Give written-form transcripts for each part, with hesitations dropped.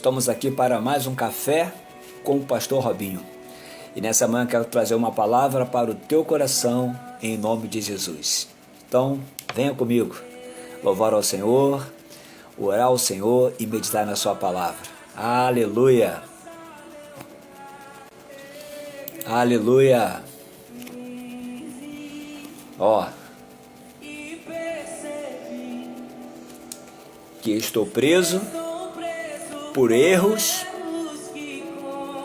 Estamos aqui para mais um café com o pastor Robinho. E nessa manhã quero trazer uma palavra para o teu coração em nome de Jesus. Então, venha comigo, louvar ao Senhor, orar ao Senhor e meditar na sua palavra. Aleluia! Aleluia! Ó, que estou preso por erros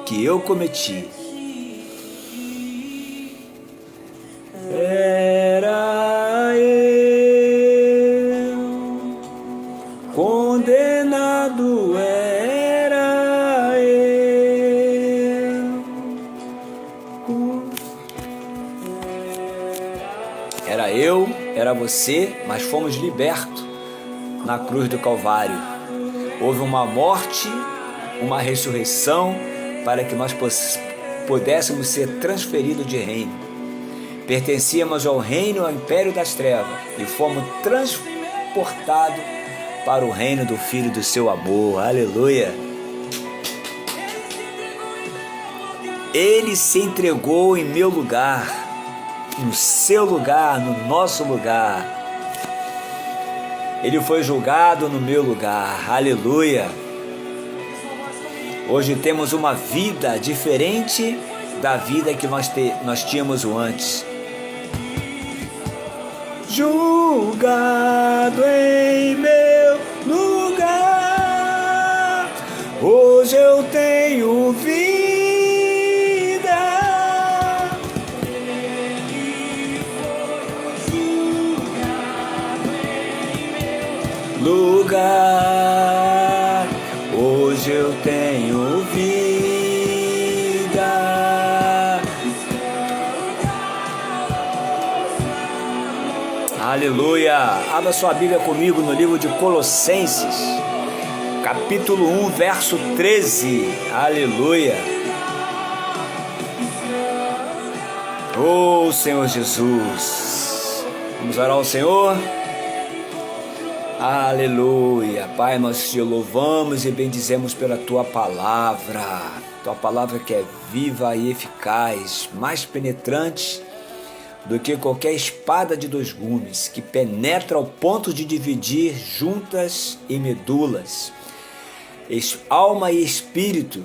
que eu cometi. Era eu condenado, era eu. Era eu, era você, mas fomos libertos na cruz do Calvário. Houve uma morte, uma ressurreição, para que nós pudéssemos ser transferidos de reino. Pertencíamos ao reino, ao império das trevas, e fomos transportados para o reino do Filho do seu amor. Aleluia! Ele se entregou em meu lugar, no seu lugar, no nosso lugar. Ele foi julgado no meu lugar. Aleluia! Hoje temos uma vida diferente da vida que nós tínhamos antes. Julgado em meu lugar, hoje eu tenho vida. Lugar, hoje eu tenho vida. Aleluia! Abra sua Bíblia comigo no livro de Colossenses, capítulo 1, verso 13. Aleluia! Oh, Senhor Jesus! Vamos orar ao Senhor? Aleluia, Pai, nós te louvamos e bendizemos pela Tua palavra que é viva e eficaz, mais penetrante do que qualquer espada de dois gumes, que penetra ao ponto de dividir juntas e medulas, alma e espírito,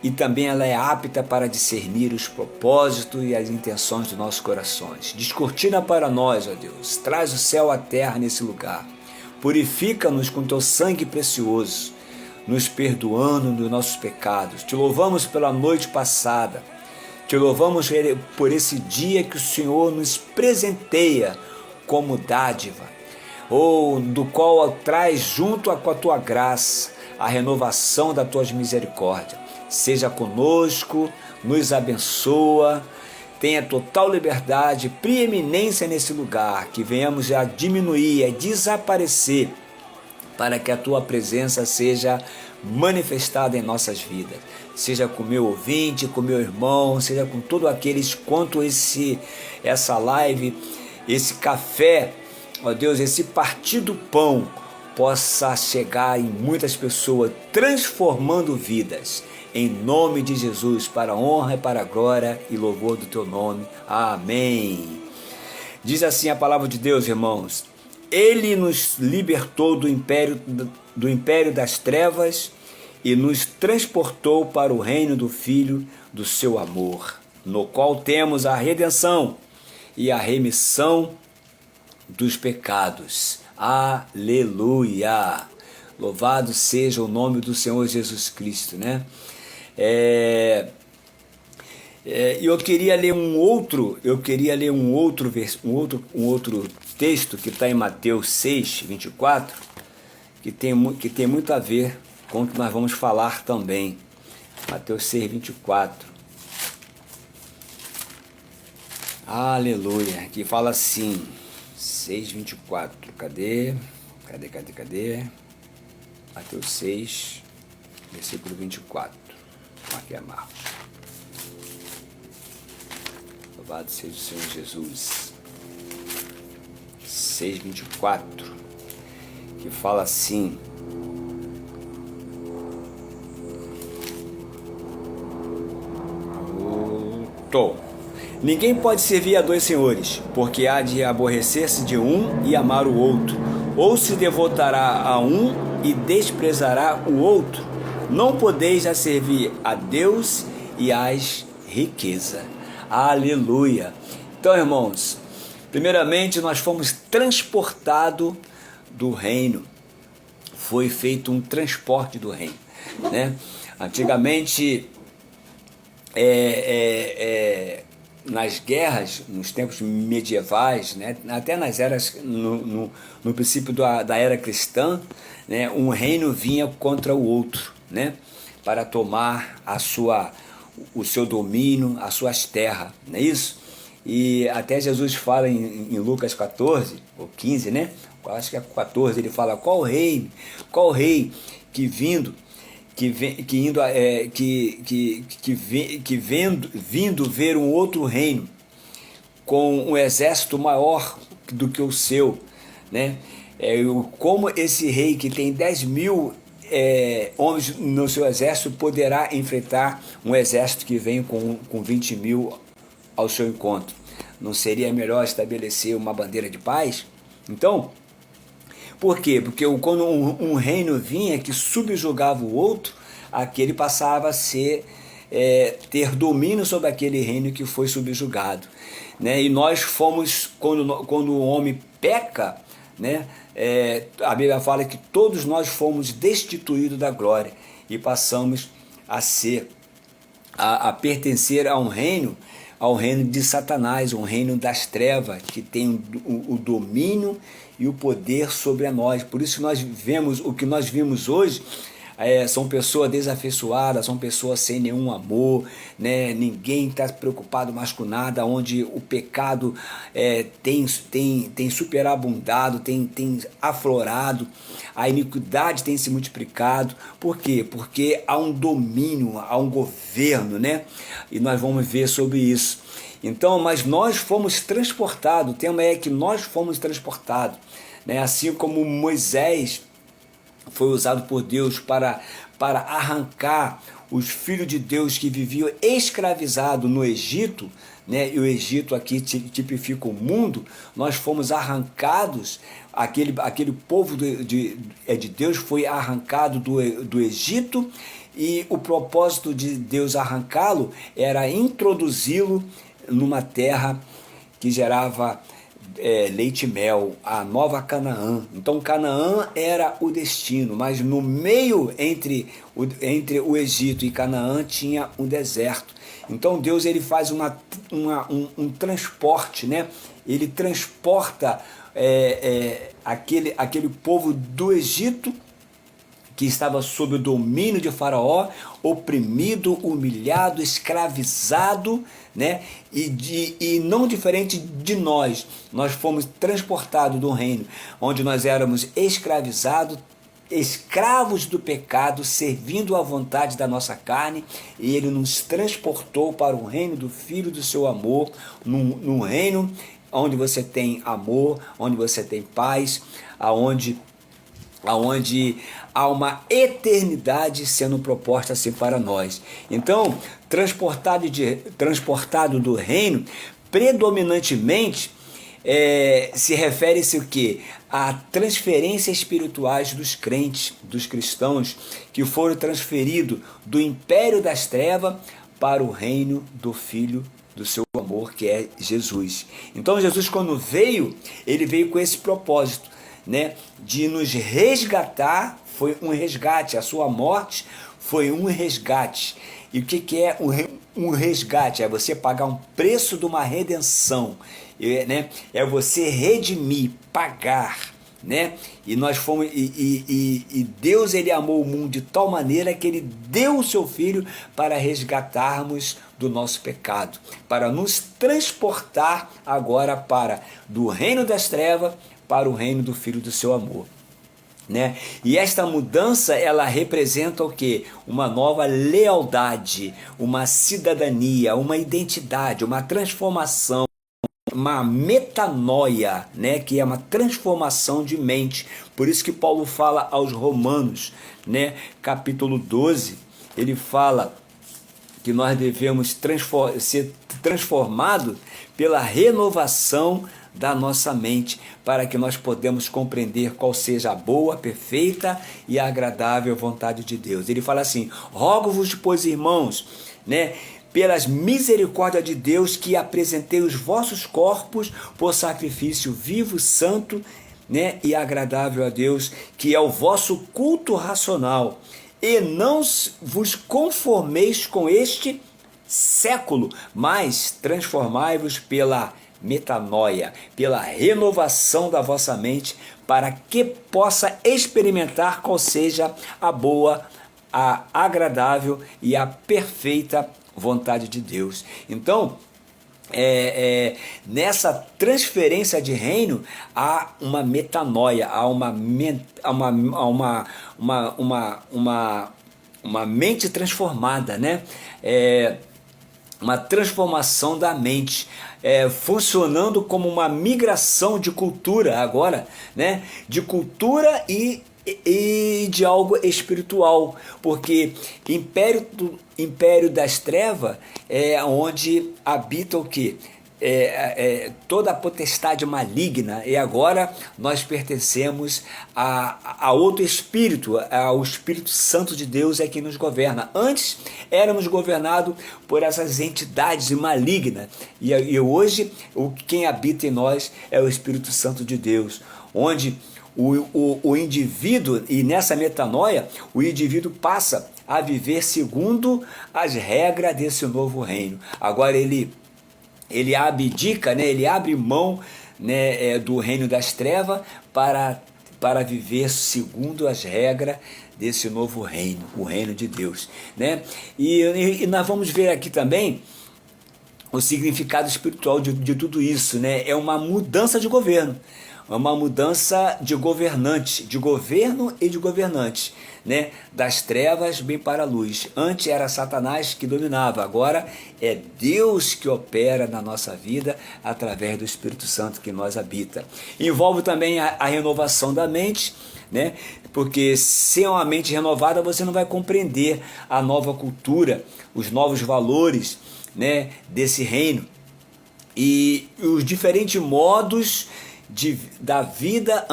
e também ela é apta para discernir os propósitos e as intenções dos nossos corações. Descortina para nós, ó Deus, traz o céu à terra nesse lugar. Purifica-nos com teu sangue precioso, nos perdoando dos nossos pecados. Te louvamos pela noite passada, te louvamos por esse dia que o Senhor nos presenteia como dádiva, do qual traz junto com a tua graça a renovação das tuas misericórdias. Seja conosco, nos abençoa, tenha total liberdade, preeminência nesse lugar, que venhamos a diminuir, a desaparecer, para que a Tua presença seja manifestada em nossas vidas. Seja com o meu ouvinte, com o meu irmão, seja com todos aqueles, quanto essa live, esse café, ó Deus, esse partir do pão, possa chegar em muitas pessoas, transformando vidas. Em nome de Jesus, para a honra e para a glória e louvor do teu nome. Amém. Diz assim a palavra de Deus, irmãos. Ele nos libertou do império das trevas e nos transportou para o reino do Filho do seu amor, no qual temos a redenção e a remissão dos pecados. Aleluia! Louvado seja o nome do Senhor Jesus Cristo, né? Eu queria ler um outro texto que está em Mateus 6, 24, que tem muito a ver com o que nós vamos falar também. Mateus 6, 24. Aleluia, que fala assim, 6, 24, cadê? Mateus 6, versículo 24. Aqui é Marcos. Louvado seja o Senhor Jesus. 6:24, que fala assim: Ninguém pode servir a dois senhores, porque há de aborrecer-se de um e amar o outro, ou se devotará a um e desprezará o outro. Não podeis já servir a Deus e às riquezas. Aleluia! Então, irmãos, primeiramente nós fomos transportados do reino. Foi feito um transporte do reino, né? Antigamente, nas guerras, nos tempos medievais, né, até nas eras, no princípio da era cristã, né, um reino vinha contra o outro, né, para tomar o seu domínio, as suas terras, não é isso? E até Jesus fala em Lucas 14, ou 15, né? Acho que é 14, ele fala, qual rei que vindo vindo ver um outro reino com um exército maior do que o seu, né? Como esse rei que tem 10.000 homens no seu exército poderá enfrentar um exército que vem com 20.000 ao seu encontro? Não seria melhor estabelecer uma bandeira de paz? Então, por quê? Porque quando um reino vinha que subjugava o outro, aquele passava a ter domínio sobre aquele reino que foi subjugado, né? E nós fomos, quando o homem peca, né? A Bíblia fala que todos nós fomos destituídos da glória e passamos a pertencer a um reino, ao reino de Satanás, um reino das trevas, que tem o domínio e o poder sobre nós. Por isso nós vemos o que nós vimos hoje. São pessoas desafeiçoadas, são pessoas sem nenhum amor, né? Ninguém está preocupado mais com nada, onde o pecado tem superabundado, tem aflorado, a iniquidade tem se multiplicado. Por quê? Porque há um domínio, há um governo, né? E nós vamos ver sobre isso. Então, mas nós fomos transportados, o tema é que nós fomos transportados, né? Assim como Moisés foi usado por Deus para arrancar os filhos de Deus que viviam escravizados no Egito, né? E o Egito aqui tipifica o mundo. Nós fomos arrancados, aquele povo de Deus foi arrancado do Egito, e o propósito de Deus arrancá-lo era introduzi-lo numa terra que gerava leite e mel, a nova Canaã. Então Canaã era o destino, mas no meio entre o Egito e Canaã tinha um deserto. Então Deus ele faz um transporte, né? Ele transporta aquele povo do Egito, que estava sob o domínio de Faraó, oprimido, humilhado, escravizado, né? E não diferente de nós fomos transportados do reino, onde nós éramos escravizados, escravos do pecado, servindo à vontade da nossa carne, e ele nos transportou para o reino do Filho do seu amor, num reino onde você tem amor, onde você tem paz, aonde há uma eternidade sendo proposta assim para nós. Então, transportado do reino, predominantemente se refere-se o quê? A transferências espirituais dos crentes, dos cristãos, que foram transferidos do império das trevas para o reino do Filho do seu amor, que é Jesus. Então Jesus, quando veio, ele veio com esse propósito, né, de nos resgatar. Foi um resgate, a sua morte foi um resgate. E o que é um resgate? É você pagar um preço de uma redenção, né? É você redimir, pagar, né? E nós fomos, e Deus ele amou o mundo de tal maneira que ele deu o seu Filho para resgatarmos do nosso pecado, para nos transportar agora do reino das trevas para o reino do Filho do seu amor, né? E esta mudança, ela representa o quê? Uma nova lealdade, uma cidadania, uma identidade, uma transformação, uma metanoia, né? Que é uma transformação de mente. Por isso que Paulo fala aos Romanos, né? Capítulo 12, ele fala que nós devemos ser transformado pela renovação da nossa mente, para que nós podemos compreender qual seja a boa, perfeita e agradável vontade de Deus. Ele fala assim: rogo-vos, pois, irmãos, né, pelas misericórdias de Deus, que apresentei os vossos corpos por sacrifício vivo, santo, né, e agradável a Deus, que é o vosso culto racional. E não vos conformeis com este século, mas transformai-vos pela metanoia, pela renovação da vossa mente, para que possa experimentar qual seja a boa, a agradável e a perfeita vontade de Deus. Então, nessa transferência de reino há uma metanoia, há uma mente transformada, né? Uma transformação da mente, funcionando como uma migração de cultura agora, né? De cultura e de algo espiritual, porque império das trevas é onde habita o que? Toda a potestade maligna, e agora nós pertencemos a outro espírito, ao Espírito Santo de Deus é quem nos governa. Antes éramos governados por essas entidades malignas, e hoje quem habita em nós é o Espírito Santo de Deus, onde o indivíduo, e nessa metanoia, o indivíduo passa a viver segundo as regras desse novo reino. Agora ele abdica, né? Ele abre mão, né, do reino das trevas para viver segundo as regras desse novo reino, o reino de Deus, né? E nós vamos ver aqui também o significado espiritual de tudo isso, né? É uma mudança de governo, uma mudança de governante, de governo e de governante, né? Das trevas bem para a luz. Antes era Satanás que dominava, agora é Deus que opera na nossa vida através do Espírito Santo que nós habita. Envolve também a renovação da mente, né? Porque sem uma mente renovada você não vai compreender a nova cultura, os novos valores, né, desse reino e os diferentes modos da vida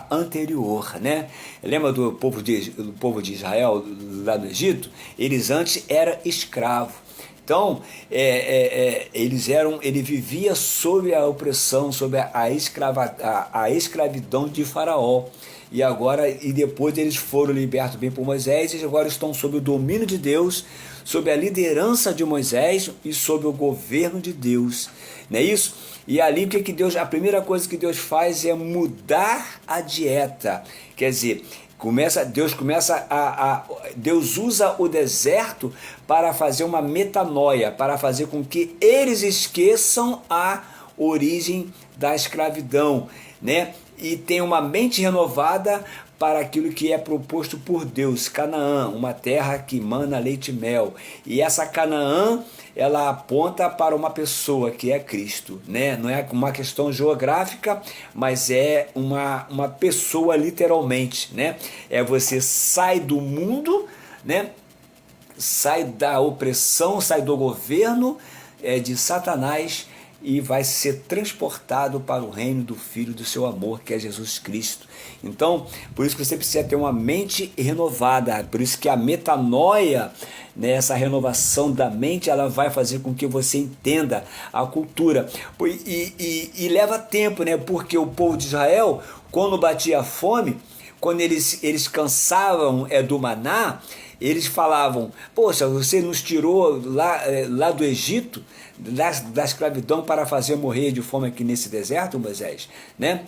anterior, né? Lembra do povo de Israel lá no Egito? Eles antes eram escravos. Então, eles viviam sob a opressão, sob a escravidão de Faraó. E depois eles foram libertos bem por Moisés, e agora estão sob o domínio de Deus, sob a liderança de Moisés e sob o governo de Deus. Não é isso? E ali o que Deus, a primeira coisa que Deus faz é mudar a dieta. Quer dizer, Deus usa o deserto para fazer uma metanoia, para fazer com que eles esqueçam a origem da escravidão, né? E tenham uma mente renovada para aquilo que é proposto por Deus, Canaã, uma terra que mana leite e mel. E essa Canaã, ela aponta para uma pessoa que é Cristo, né? Não é uma questão geográfica, mas é uma pessoa literalmente, né? Você sai do mundo, né? Sai da opressão, sai do governo de Satanás e vai ser transportado para o reino do Filho do seu amor, que é Jesus Cristo. Então, por isso que você precisa ter uma mente renovada, por isso que a metanoia, né, essa renovação da mente, ela vai fazer com que você entenda a cultura. E leva tempo, né? Porque o povo de Israel, quando batia fome, quando eles cansavam do maná, eles falavam: poxa, você nos tirou lá do Egito, da escravidão, para fazer morrer de fome aqui nesse deserto, Moisés, né?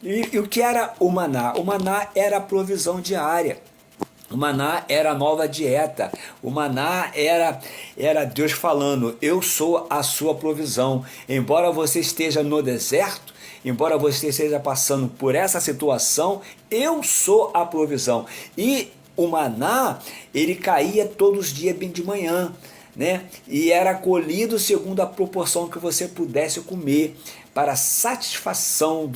E o que era o maná? O maná era a provisão diária. O maná era a nova dieta. O maná era Deus falando: eu sou a sua provisão. Embora você esteja no deserto, embora você esteja passando por essa situação, eu sou a provisão. E o maná, ele caía todos os dias bem de manhã, né? E era colhido segundo a proporção que você pudesse comer, para satisfação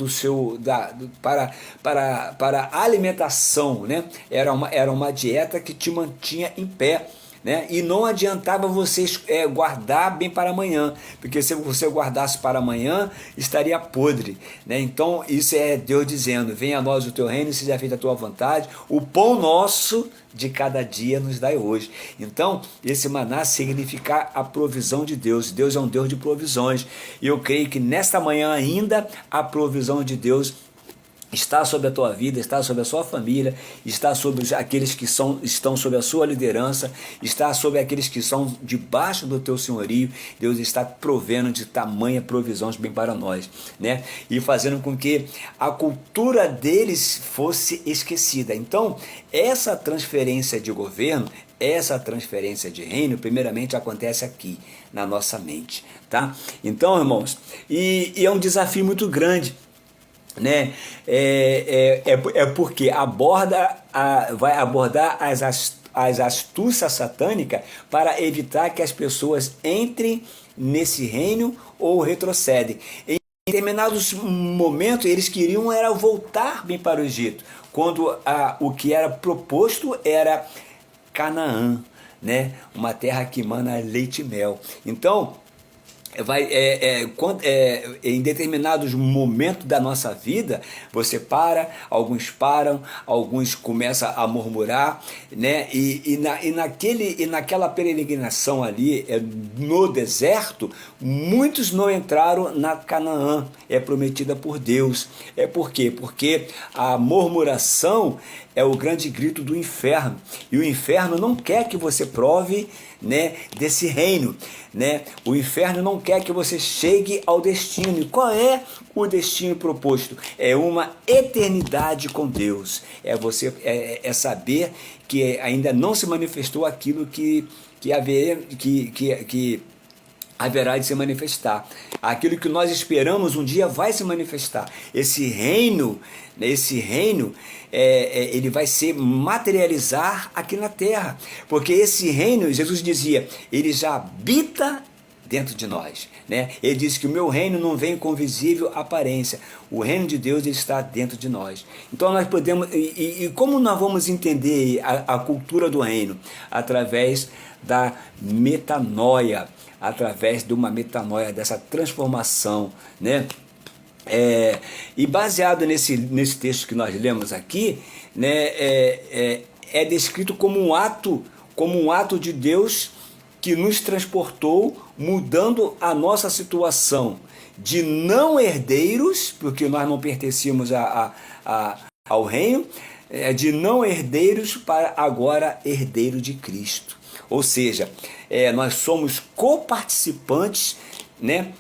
para a alimentação, né? Era uma dieta que te mantinha em pé, né? E não adiantava vocês guardar bem para amanhã, porque se você guardasse para amanhã, estaria podre, né? Então isso é Deus dizendo: venha a nós o teu reino, seja feita a tua vontade, o pão nosso de cada dia nos dai hoje. Então esse maná significa a provisão de Deus. Deus é um Deus de provisões, e eu creio que nesta manhã ainda a provisão de Deus está sobre a tua vida, está sobre a sua família, está sobre aqueles que estão sob a sua liderança, está sobre aqueles que são debaixo do teu senhorio. Deus está provendo de tamanha provisão bem para nós, né? E fazendo com que a cultura deles fosse esquecida. Então, essa transferência de governo, essa transferência de reino, primeiramente acontece aqui, na nossa mente, tá? Então, irmãos, e é um desafio muito grande, né? Porque vai abordar as astúcias satânicas para evitar que as pessoas entrem nesse reino ou retrocedem. Em determinados momentos eles queriam era voltar bem para o Egito, quando o que era proposto era Canaã, né? Uma terra que mana leite e mel. Então em determinados momentos da nossa vida, você alguns param, alguns começam a murmurar, né? E naquela peregrinação ali, no deserto, muitos não entraram na Canaã, prometida por Deus. Por quê? Porque a murmuração é o grande grito do inferno, e o inferno não quer que você prove, né, desse reino, né? O inferno não quer que você chegue ao destino. E qual é o destino proposto? É uma eternidade com Deus. É saber que ainda não se manifestou aquilo que haverá de se manifestar. Aquilo que nós esperamos um dia vai se manifestar. Esse reino, ele vai se materializar aqui na terra, porque esse reino, Jesus dizia, ele já habita dentro de nós, né? Ele disse que o meu reino não vem com visível aparência. O reino de Deus, ele está dentro de nós. Então nós podemos, e como nós vamos entender a cultura do reino? Através da metanoia, através de uma metanoia, dessa transformação, né? E baseado nesse texto que nós lemos aqui, né, é descrito como um ato de Deus que nos transportou, mudando a nossa situação de não herdeiros, porque nós não pertencíamos ao reino, de não herdeiros para agora herdeiro de Cristo. Ou seja, nós somos coparticipantes, né,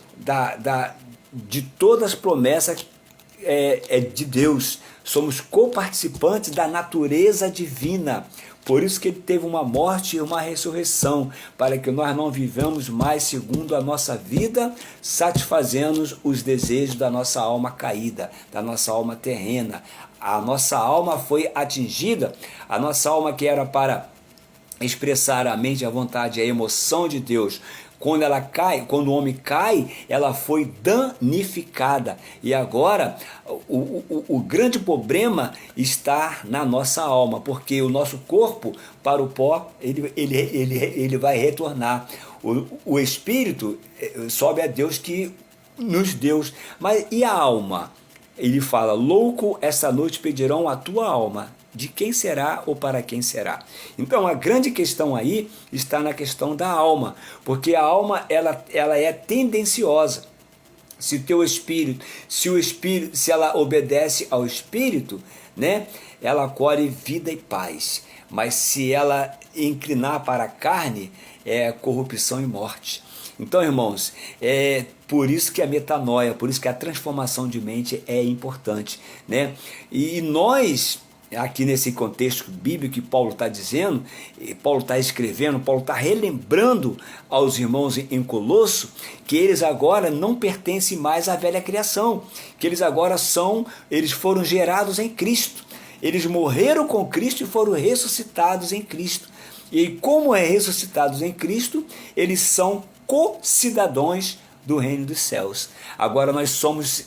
de todas as promessas de Deus. Somos coparticipantes da natureza divina. Por isso que ele teve uma morte e uma ressurreição, para que nós não vivamos mais segundo a nossa vida, satisfazendo os desejos da nossa alma caída, da nossa alma terrena. A nossa alma foi atingida, a nossa alma que era para expressar a mente, a vontade, a emoção de Deus. Quando ela cai, quando o homem cai, ela foi danificada. E agora o grande problema está na nossa alma, porque o nosso corpo, para o pó, ele vai retornar. O espírito sobe a Deus que nos deu. Mas e a alma? Ele fala: louco, essa noite pedirão a tua alma. De quem será ou para quem será? Então a grande questão aí está na questão da alma, porque a alma ela é tendenciosa. Se ela obedece ao espírito, né, ela colhe vida e paz. Mas se ela inclinar para a carne, é corrupção e morte. Então, irmãos, por isso que a metanoia, por isso que a transformação de mente é importante, né? E nós, aqui nesse contexto bíblico que Paulo está dizendo, Paulo está escrevendo, Paulo está relembrando aos irmãos em Colosso, que eles agora não pertencem mais à velha criação, que eles agora eles foram gerados em Cristo, eles morreram com Cristo e foram ressuscitados em Cristo. E como ressuscitados em Cristo, eles são co-cidadãos do reino dos céus. Agora nós somos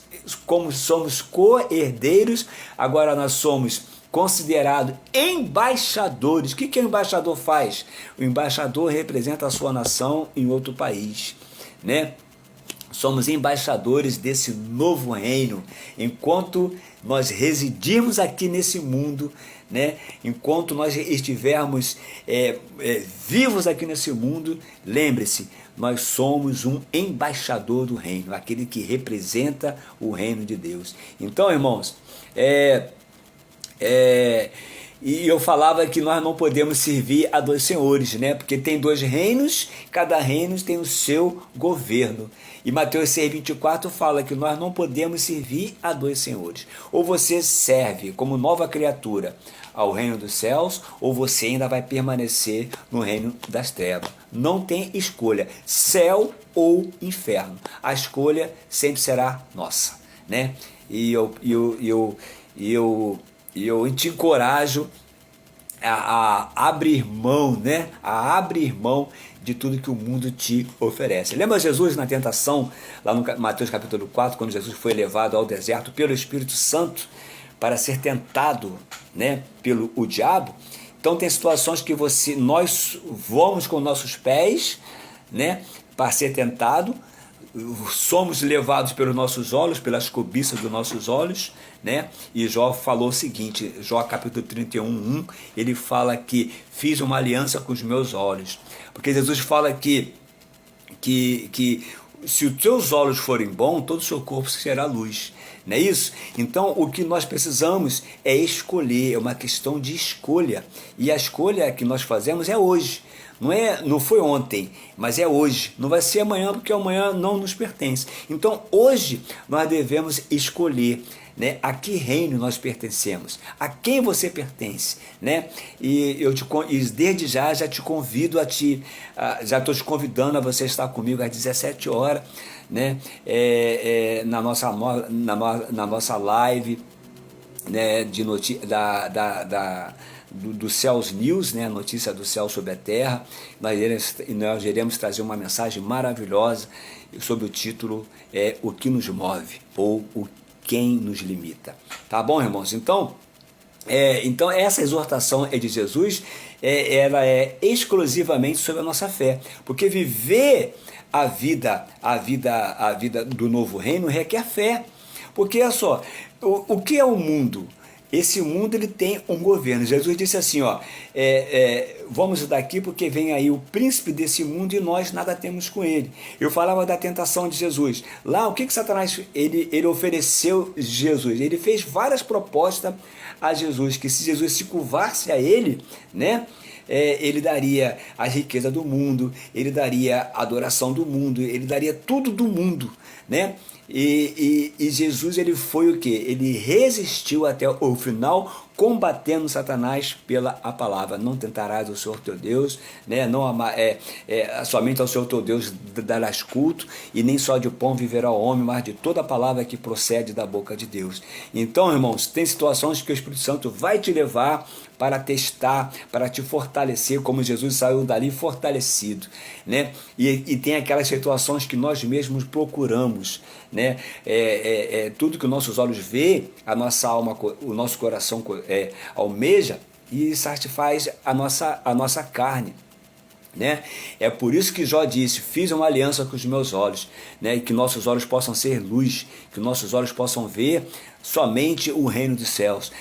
co-herdeiros, agora nós somos considerado embaixadores. O que o embaixador faz? O embaixador representa a sua nação em outro país, né? Somos embaixadores desse novo reino. Enquanto nós residirmos aqui nesse mundo, né? Enquanto nós estivermos vivos aqui nesse mundo, lembre-se, nós somos um embaixador do reino, aquele que representa o reino de Deus. Então, irmãos, e eu falava que nós não podemos servir a dois senhores, né? Porque tem dois reinos, cada reino tem o seu governo. E Mateus 6,24 fala que nós não podemos servir a dois senhores. Ou você serve como nova criatura ao reino dos céus, ou você ainda vai permanecer no reino das trevas. Não tem escolha, céu ou inferno. A escolha sempre será nossa, né? E eu te encorajo a abrir mão, né? A abrir mão de tudo que o mundo te oferece. Lembra Jesus na tentação, lá no Mateus capítulo 4, quando Jesus foi levado ao deserto pelo Espírito Santo para ser tentado, né, pelo o diabo? Então tem situações que nós vamos com nossos pés, né, para ser tentado, somos levados pelos nossos olhos, pelas cobiças dos nossos olhos, né? E Jó falou o seguinte, Jó capítulo 31:1, ele fala que fiz uma aliança com os meus olhos, porque Jesus fala que se os teus olhos forem bons, todo o seu corpo será luz, não é isso? Então o que nós precisamos é escolher, é uma questão de escolha, e a escolha que nós fazemos é hoje. Não foi ontem, mas é hoje. Não vai ser amanhã, porque amanhã não nos pertence. Então hoje nós devemos escolher, né, a que reino nós pertencemos, a quem você pertence, né? E desde já te convido já estou te convidando a você estar comigo às 17 horas, né? Na nossa live, né, de do Céus News, né, notícia do céu sobre a terra. Nós iremos trazer uma mensagem maravilhosa sobre o título O que nos move, ou o quem nos limita. Tá bom, irmãos? Então essa exortação de Jesus, ela é exclusivamente sobre a nossa fé, porque viver a vida do novo reino requer fé. Porque olha só, o que é o mundo? Esse mundo, ele tem um governo. Jesus disse assim, vamos daqui porque vem aí o príncipe desse mundo e nós nada temos com ele. Eu falava da tentação de Jesus. Lá, o que Satanás ele ofereceu Jesus? Ele fez várias propostas a Jesus, que se Jesus se curvasse a ele, né, ele daria a riqueza do mundo, ele daria a adoração do mundo, ele daria tudo do mundo, né? E Jesus, ele foi o que? Ele resistiu até o final, combatendo Satanás pela a palavra. Não tentarás o Senhor teu Deus, né? Não somente ao Senhor teu Deus darás culto, e nem só de pão viverá o homem, mas de toda a palavra que procede da boca de Deus. Então, irmãos, tem situações que o Espírito Santo vai te levar para testar, para te fortalecer, como Jesus saiu dali fortalecido, né? E tem aquelas situações que nós mesmos procuramos, né? Tudo que os nossos olhos vê, a nossa alma, o nosso coração almeja e satisfaz a nossa carne, né? É por isso que Jó disse, fiz uma aliança com os meus olhos, né? E que nossos olhos possam ser luz, que nossos olhos possam ver somente o reino dos céus,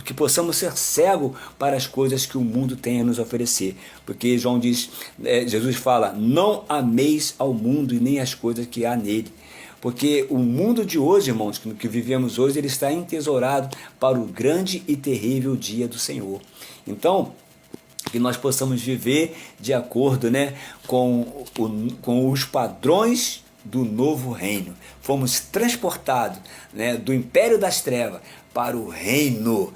que possamos ser cegos para as coisas que o mundo tem a nos oferecer, porque Jesus fala, não ameis ao mundo e nem as coisas que há nele, porque o mundo de hoje, irmãos, que vivemos hoje, ele está entesourado para o grande e terrível dia do Senhor. Então, que nós possamos viver de acordo, né, com os padrões do novo reino. Fomos transportados, né, do império das trevas para o reino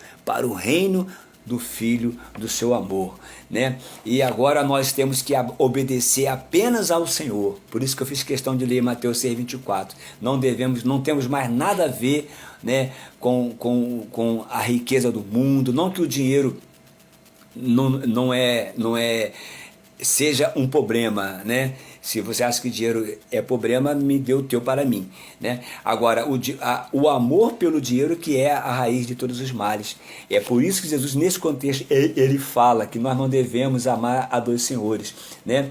do Filho do seu amor, né? E agora nós temos que obedecer apenas ao Senhor. Por isso que eu fiz questão de ler Mateus 6,24. Não temos mais nada a ver, né, com a riqueza do mundo. Não que o dinheiro não é seja um problema, né? Se você acha que dinheiro é problema, me dê o teu para mim, né? Agora, o amor pelo dinheiro que é a raiz de todos os males. É por isso que Jesus, nesse contexto, ele fala que nós não devemos amar a dois senhores, né?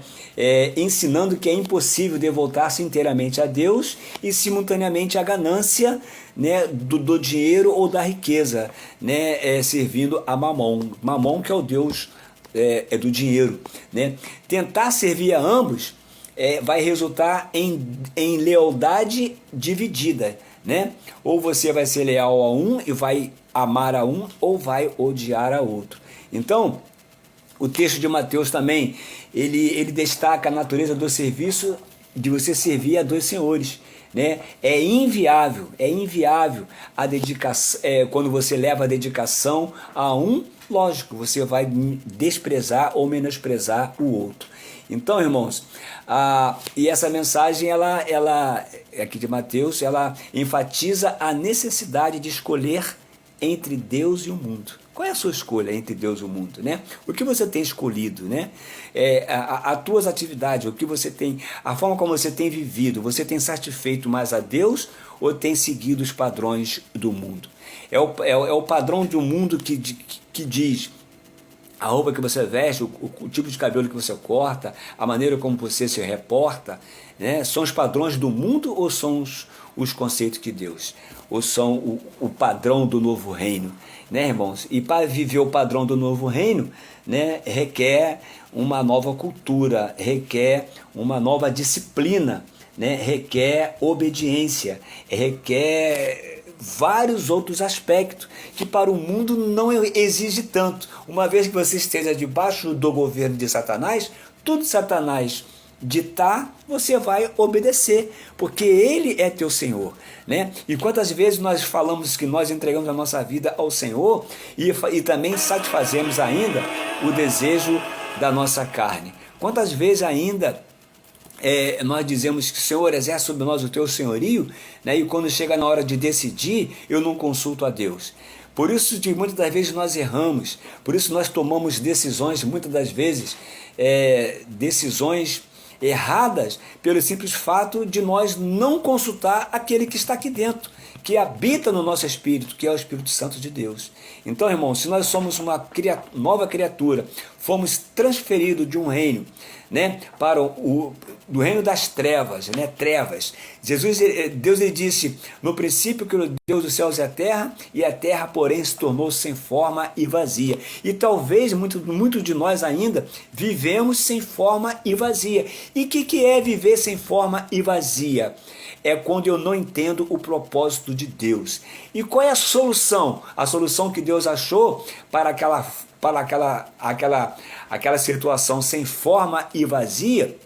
Ensinando que é impossível devotar-se inteiramente a Deus e simultaneamente à ganância, né, do dinheiro ou da riqueza, né, servindo a Mamon. Mamon, que é o Deus do dinheiro, né? Tentar servir a ambos vai resultar em lealdade dividida, né? Ou você vai ser leal a um e vai amar a um, ou vai odiar a outro. Então, o texto de Mateus também, ele destaca a natureza do serviço, de você servir a dois senhores, né? É inviável a dedicação, quando você leva a dedicação a um, lógico, você vai desprezar ou menosprezar o outro. Então, irmãos, e essa mensagem, ela aqui de Mateus, ela enfatiza a necessidade de escolher entre Deus e o mundo. Qual é a sua escolha entre Deus e o mundo, né? O que você tem escolhido, né? As tuas atividades, o que você tem, a forma como você tem vivido, você tem satisfeito mais a Deus ou tem seguido os padrões do mundo? É o padrão do mundo que diz a roupa que você veste, o tipo de cabelo que você corta, a maneira como você se reporta, né? São os padrões do mundo ou são os conceitos de Deus? Ou são o padrão do novo reino, né, irmãos? E para viver o padrão do novo reino, né, requer uma nova cultura, requer uma nova disciplina, né, requer obediência, requer vários outros aspectos que para o mundo não exige tanto. Uma vez que você esteja debaixo do governo de Satanás, tudo Satanás ditar, você vai obedecer, porque ele é teu Senhor, né? E quantas vezes nós falamos que nós entregamos a nossa vida ao Senhor e também satisfazemos ainda o desejo da nossa carne? Quantas vezes ainda nós dizemos que o Senhor exerce sobre nós o teu senhorio, né? E quando chega na hora de decidir, eu não consulto a Deus. Por isso que muitas das vezes nós erramos, por isso nós tomamos decisões, muitas das vezes, decisões erradas, pelo simples fato de nós não consultar aquele que está aqui dentro, que habita no nosso espírito, que é o Espírito Santo de Deus. Então, irmãos, se nós somos uma nova criatura, fomos transferidos de um reino, né, para do reino das trevas, né, trevas. Deus ele disse, no princípio criou Deus os céus e a terra, porém, se tornou sem forma e vazia. E talvez muito de nós ainda vivemos sem forma e vazia. E o que é viver sem forma e vazia? É quando eu não entendo o propósito de Deus. E qual é a solução? A solução que Deus achou para aquela situação sem forma e vazia,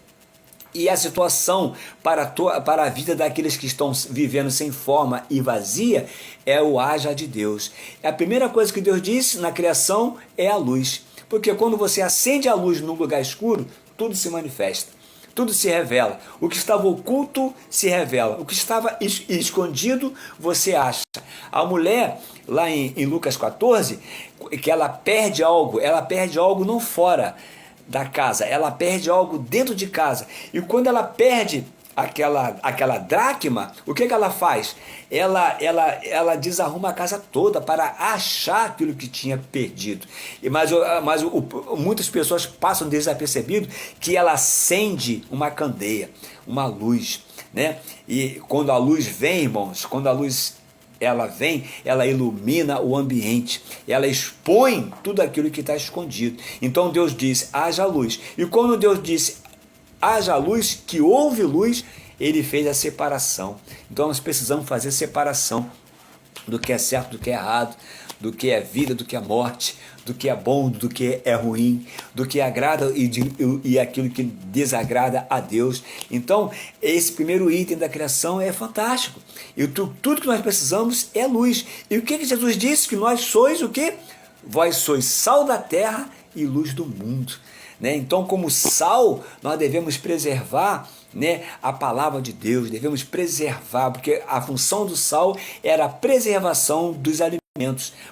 e a situação para a vida daqueles que estão vivendo sem forma e vazia, é o haja de Deus. A primeira coisa que Deus disse na criação é a luz. Porque quando você acende a luz num lugar escuro, tudo se manifesta. Tudo se revela. O que estava oculto se revela. O que estava escondido, você acha. A mulher, lá em Lucas 14, que ela perde algo não fora da casa, ela perde algo dentro de casa. E quando ela perde aquela dracma, o que ela faz? Ela desarruma a casa toda para achar aquilo que tinha perdido. Mas muitas pessoas passam desapercebido que ela acende uma candeia, uma luz, né? E quando a luz vem, irmãos, ela ilumina o ambiente, ela expõe tudo aquilo que está escondido. Então Deus disse, haja luz. E quando Deus disse, haja luz, que houve luz, ele fez a separação. Então nós precisamos fazer separação do que é certo, do que é errado, do que é vida, do que é morte, do que é bom, do que é ruim, do que agrada e aquilo que desagrada a Deus. Então, esse primeiro item da criação é fantástico. E tudo que nós precisamos é luz. E o que Jesus disse? Que nós sois o quê? Vós sois sal da terra e luz do mundo. Né? Então, como sal, nós devemos preservar, né, a palavra de Deus, devemos preservar, porque a função do sal era a preservação dos alimentos.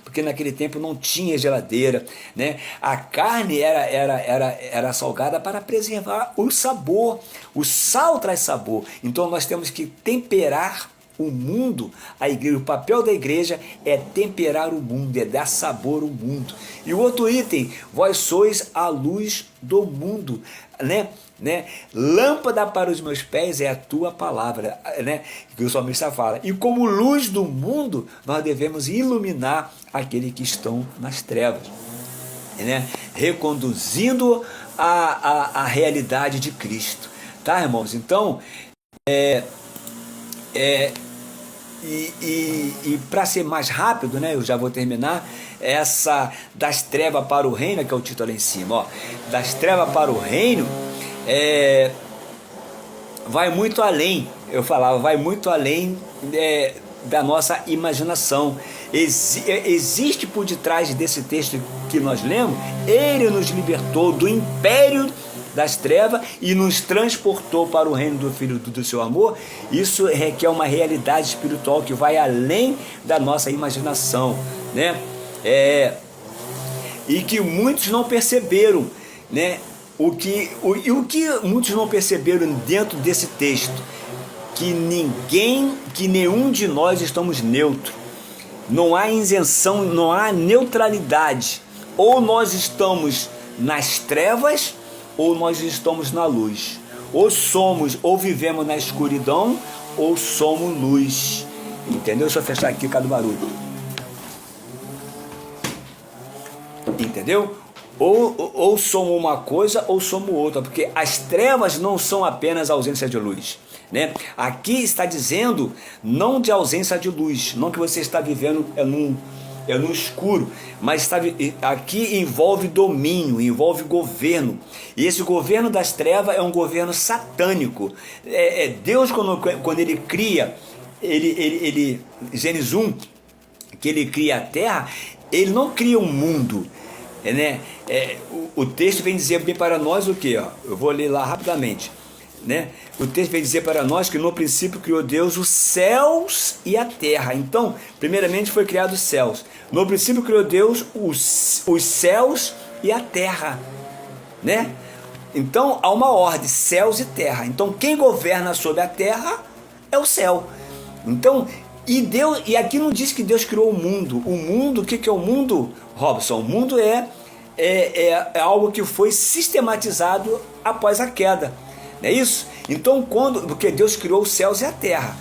porque naquele tempo não tinha geladeira, né? A carne era salgada para preservar o sabor, o sal traz sabor, então nós temos que temperar o mundo. A igreja, o papel da igreja é temperar o mundo, é dar sabor ao mundo. E o outro item, vós sois a luz do mundo, né? Lâmpada para os meus pés é a tua palavra, né? Que o salmista fala. E como luz do mundo, nós devemos iluminar aqueles que estão nas trevas, né? Reconduzindo a realidade de Cristo, tá, irmãos? Então, E para ser mais rápido, né, eu já vou terminar, essa das trevas para o reino, que é o título lá em cima, ó, das trevas para o reino, vai muito além, eu falava, vai muito além da nossa imaginação. Existe por detrás desse texto que nós lemos, ele nos libertou do império das trevas e nos transportou para o reino do Filho do seu amor. Isso requer uma realidade espiritual que vai além da nossa imaginação, né? E que muitos não perceberam, né? O que muitos não perceberam dentro desse texto, que nenhum de nós estamos neutros. Não há isenção, não há neutralidade. Ou nós estamos nas trevas, ou nós estamos na luz. Ou vivemos na escuridão, ou somos luz. Entendeu? Deixa eu fechar aqui por causa do barulho. Entendeu? Ou somos uma coisa ou somos outra, porque as trevas não são apenas ausência de luz, né? Aqui está dizendo não de ausência de luz, não que você está vivendo no escuro, mas aqui envolve domínio, envolve governo, e esse governo das trevas é um governo satânico. Deus, quando ele cria, Gênesis 1, que ele cria a terra, ele não cria um mundo, né? O texto vem dizer bem para nós o que? Eu vou ler lá rapidamente, né? O texto vem dizer para nós que no princípio criou Deus os céus e a terra. Então, primeiramente foi criado os céus. No princípio criou Deus os céus e a terra, né? Então há uma ordem, céus e terra. Então quem governa sobre a terra é o céu. Então, e aqui não diz que Deus criou o mundo. O mundo, o que é o mundo, Robson? O mundo é algo que foi sistematizado após a queda. Não é isso? Então, porque Deus criou os céus e a terra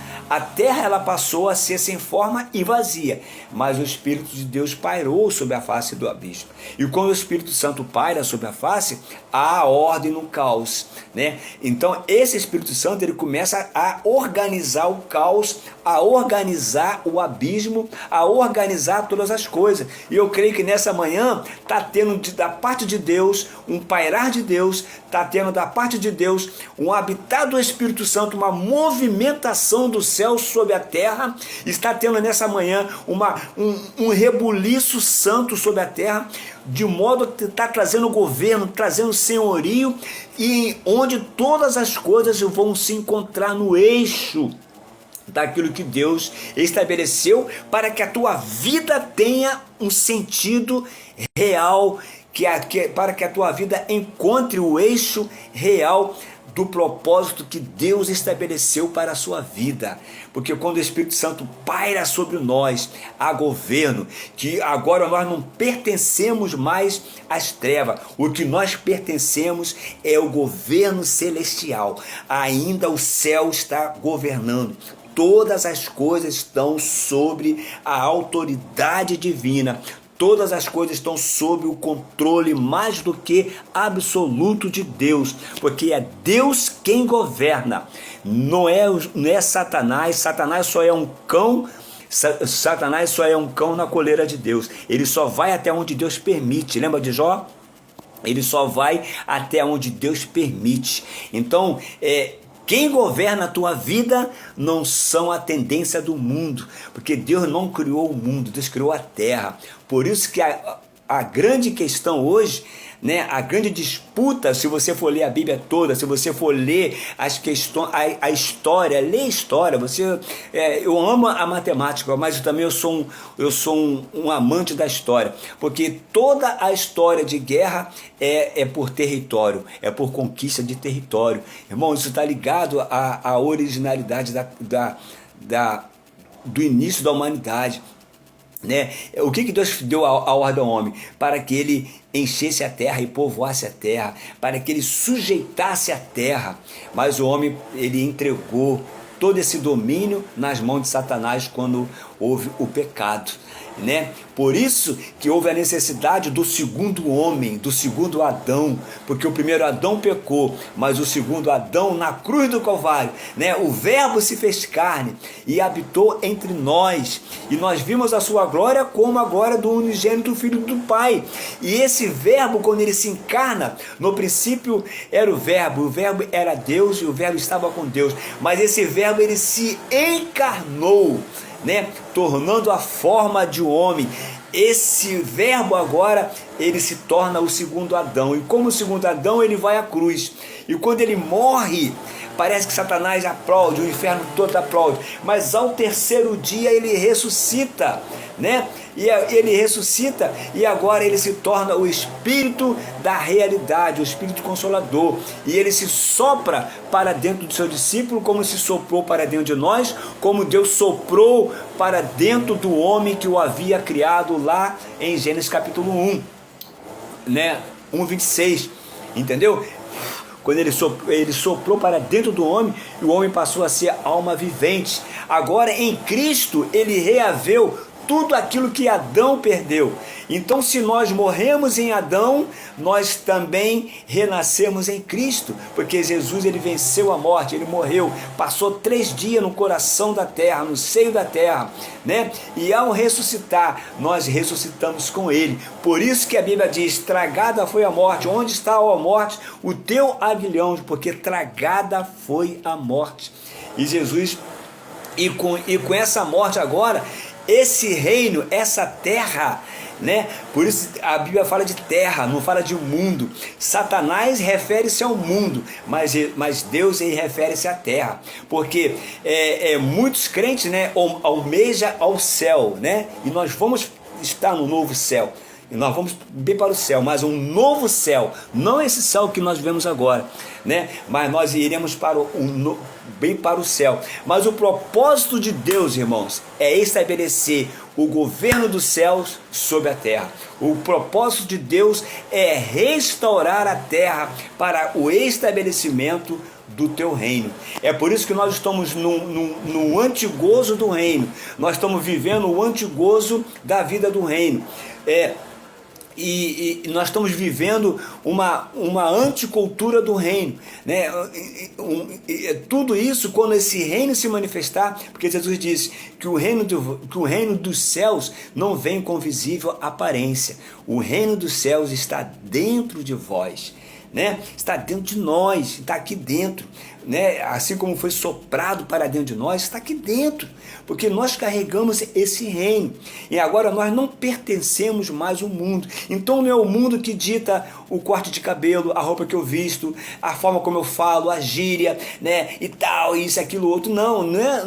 ela passou a ser sem forma e vazia, mas o Espírito de Deus pairou sobre a face do abismo. E quando o Espírito Santo paira sobre a face, há ordem no caos, né? Então esse Espírito Santo, ele começa a organizar o caos, a organizar o abismo, a organizar todas as coisas. E eu creio que nessa manhã está tendo da parte de Deus um pairar de Deus, está tendo da parte de Deus um habitar do Espírito Santo, uma movimentação do céu sobre a terra. Está tendo nessa manhã um rebuliço santo sobre a terra, de modo que está trazendo governo, trazendo senhorio, e onde todas as coisas vão se encontrar no eixo daquilo que Deus estabeleceu para que a tua vida tenha um sentido real, para que a tua vida encontre o eixo real do propósito que Deus estabeleceu para a sua vida. Porque quando o Espírito Santo paira sobre nós, há governo, que agora nós não pertencemos mais às trevas, o que nós pertencemos é o governo celestial. Ainda o céu está governando. Todas as coisas estão sobre a autoridade divina. Todas as coisas estão sob o controle mais do que absoluto de Deus, porque é Deus quem governa, não é Satanás. Satanás só é um cão. Satanás só é um cão na coleira de Deus. Ele só vai até onde Deus permite. Lembra de Jó? Ele só vai até onde Deus permite. Então, quem governa a tua vida não são a tendência do mundo, porque Deus não criou o mundo, Deus criou a terra. Por isso que a grande questão hoje, né, a grande disputa, se você for ler a Bíblia toda, se você for ler as questões, a história, ler a história, eu amo a matemática, mas eu sou um amante da história, porque toda a história de guerra é por território, é por conquista de território. Irmão, isso está ligado à originalidade do início da humanidade. Né? O que Deus deu a ordem ao homem? Para que ele enchesse a terra e povoasse a terra, para que ele sujeitasse a terra. Mas o homem, ele entregou todo esse domínio nas mãos de Satanás quando houve o pecado, né? Por isso que houve a necessidade do segundo homem, do segundo Adão, porque o primeiro Adão pecou, mas o segundo Adão na cruz do Calvário, né? O Verbo se fez carne e habitou entre nós, e nós vimos a sua glória como a glória do unigênito Filho do Pai. E esse Verbo, quando ele se encarna, no princípio era o Verbo era Deus e o Verbo estava com Deus, mas esse Verbo ele se encarnou, né, tornando a forma de um homem. Esse Verbo agora, ele se torna o segundo Adão, e como o segundo Adão, ele vai à cruz, e quando ele morre, parece que Satanás aplaude, o inferno todo aplaude, mas ao terceiro dia ele ressuscita, né? E ele ressuscita, e agora ele se torna o Espírito da realidade, o Espírito Consolador, e ele se sopra para dentro do seu discípulo, como se soprou para dentro de nós, como Deus soprou para dentro do homem que o havia criado lá em Gênesis capítulo 1, né? 1:26, entendeu? Quando ele soprou para dentro do homem, e o homem passou a ser alma vivente. Agora em Cristo ele reaveu tudo aquilo que Adão perdeu. Então, se nós morremos em Adão, nós também renascemos em Cristo, porque Jesus, ele venceu a morte, ele morreu, passou 3 dias no coração da terra, no seio da terra, né? E ao ressuscitar, nós ressuscitamos com ele. Por isso que a Bíblia diz: tragada foi a morte. Onde está, ó morte, o teu aguilhão? Porque tragada foi a morte. E Jesus, e com essa morte agora, esse reino, essa terra, né? Por isso a Bíblia fala de terra, não fala de mundo. Satanás refere-se ao mundo, mas Deus, ele refere-se à terra, porque muitos crentes, né, almejam ao céu, né? E nós vamos estar no novo céu, e nós vamos bem para o céu, mas um novo céu, não esse céu que nós vemos agora, né? Mas nós iremos bem para o céu. Mas o propósito de Deus, irmãos, é estabelecer o governo dos céus sobre a terra. O propósito de Deus é restaurar a terra para o estabelecimento do teu reino. É por isso que nós estamos no antigozo do reino. Nós estamos vivendo o antigozo da vida do reino. E nós estamos vivendo uma anticultura do reino, né? Tudo isso quando esse reino se manifestar, porque Jesus disse que o reino dos céus não vem com visível aparência. O reino dos céus está dentro de vós, né? Está dentro de nós, está aqui dentro, né? Assim como foi soprado para dentro de nós, está aqui dentro, porque nós carregamos esse reino, e agora nós não pertencemos mais ao mundo. Então não é o mundo que dita o corte de cabelo, a roupa que eu visto, a forma como eu falo, a gíria, né, e tal, isso, aquilo, outro. Não é,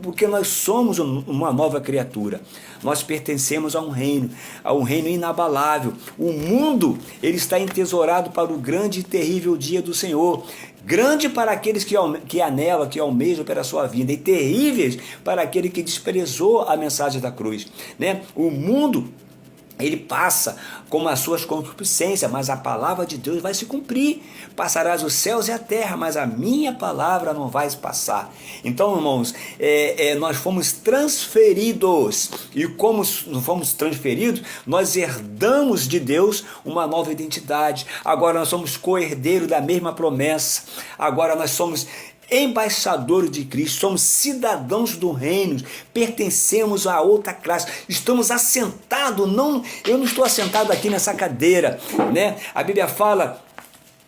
porque nós somos uma nova criatura. Nós pertencemos a um reino inabalável. O mundo, ele está entesourado para o grande e terrível dia do Senhor. Grande para aqueles que anelam, que almejam pela sua vida, e terríveis para aquele que desprezou a mensagem da cruz, né? O mundo, ele passa como as suas concupiscências, mas a palavra de Deus vai se cumprir. Passarás os céus e a terra, mas a minha palavra não vai passar. Então, irmãos, nós fomos transferidos, e como fomos transferidos, nós herdamos de Deus uma nova identidade. Agora nós somos co-herdeiros da mesma promessa. Agora nós somos embaixadores de Cristo, somos cidadãos do reino, pertencemos a outra classe, estamos assentados, eu não estou assentado aqui nessa cadeira, né? A Bíblia fala,